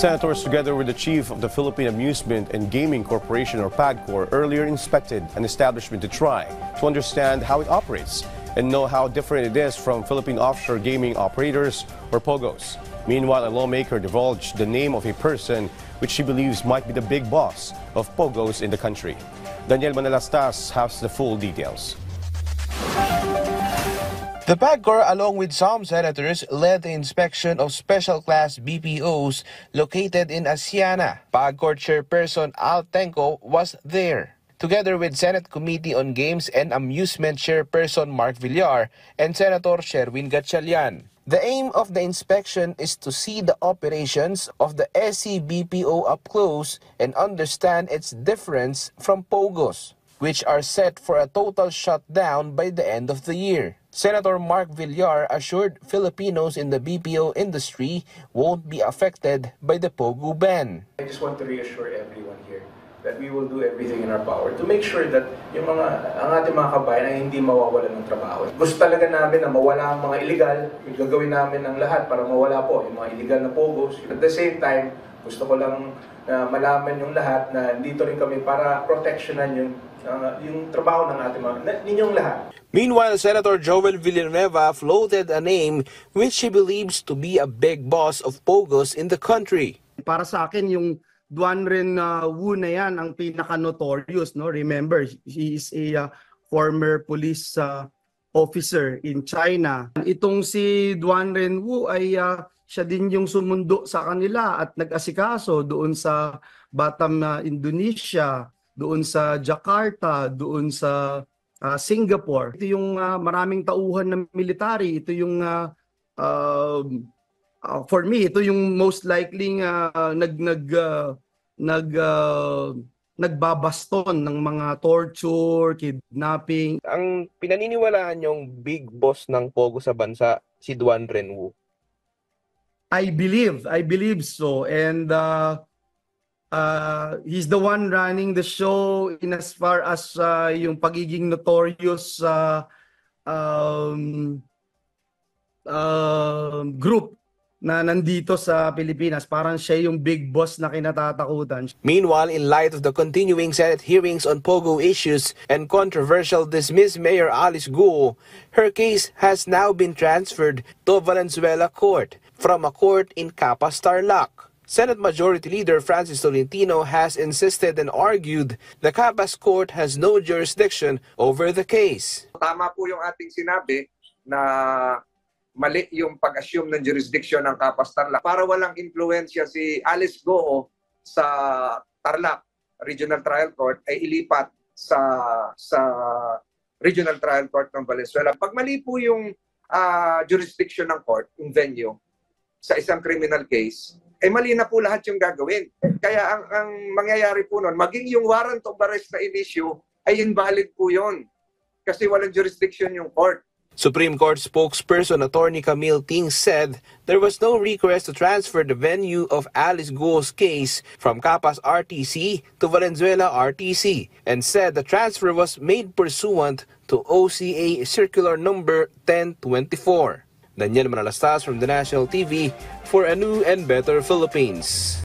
Senators, together with the chief of the Philippine Amusement and Gaming Corporation, or PAGCOR, earlier inspected an establishment to try to understand how it operates and know how different it is from Philippine offshore gaming operators, or POGOs. Meanwhile, a lawmaker divulged the name of a person which she believes might be the big boss of POGOs in the country. Daniel Manalastas has the full details. The PAGCOR, along with some senators, led the inspection of special class BPOs located in Asiana. PAGCOR Chairperson Al Tenco was there, together with Senate Committee on Games and Amusement Chairperson Mark Villar and Senator Sherwin Gatchalian. The aim of the inspection is to see the operations of the SCBPO up close and understand its difference from POGOs, which are set for a total shutdown by the end of the year. Senator Mark Villar assured Filipinos in the BPO industry won't be affected by the POGO ban. I just want to reassure everyone here that we will do everything in our power to make sure that ang ating mga kabayan ay hindi mawawalan ng trabaho. Gusto talaga namin na mawala ang mga illegal. Gagawin namin ang lahat para mawala po yung mga illegal na POGOs. At the same time, gusto ko lang malaman yung lahat na dito rin kami para protectionan yung trabaho ng ating ninyong lahat. Meanwhile, Senator Joel Villanueva floated a name which he believes to be a big boss of POGOs in the country. Para sa akin, yung Duan Ren Wu na yan ang pinaka-notorious. No? Remember, he is a former police officer in China. Itong si Duan Ren Wu ay siya din yung sumundo sa kanila at nag-asikaso doon sa Batam, Indonesia, doon sa Jakarta, doon sa Singapore. Ito yung maraming tauhan ng military. Ito yung, for me, ito yung most likely nagbabaston ng mga torture, kidnapping. Ang pinaniniwalaan yung big boss ng POGO sa bansa, si Duan Ren Wu. I believe so. And he's the one running the show in as far as yung pagiging notorious group na nandito sa Pilipinas. Parang siya yung big boss na kinatatakutan. Meanwhile, in light of the continuing Senate hearings on POGO issues and controversial dismissed Mayor Alice Guo, her case has now been transferred to Valenzuela Court from a court in Capas, Tarlac. Senate Majority Leader Francis Tolentino has insisted and argued the Capas Court has no jurisdiction over the case. Tama po yung ating sinabi na mali yung pag-assume ng jurisdiction ng Capas Tarlac para walang influensya si Alice Guo sa Tarlac Regional Trial Court ay ilipat sa Regional Trial Court ng Valenzuela. Pag mali po yung jurisdiction ng court, yung venue, sa isang criminal case, eh mali na po lahat yung gagawin. Kaya ang mangyayari po nun, maging yung warrant of arrest na in-issue, ay invalid po yun. Kasi walang jurisdiction yung court. Supreme Court spokesperson Attorney Camille Ting said there was no request to transfer the venue of Alice Guo's case from Capas RTC to Valenzuela RTC and said the transfer was made pursuant to OCA Circular Number 1024. Daniel Manalastas from the National TV for a New and Better Philippines.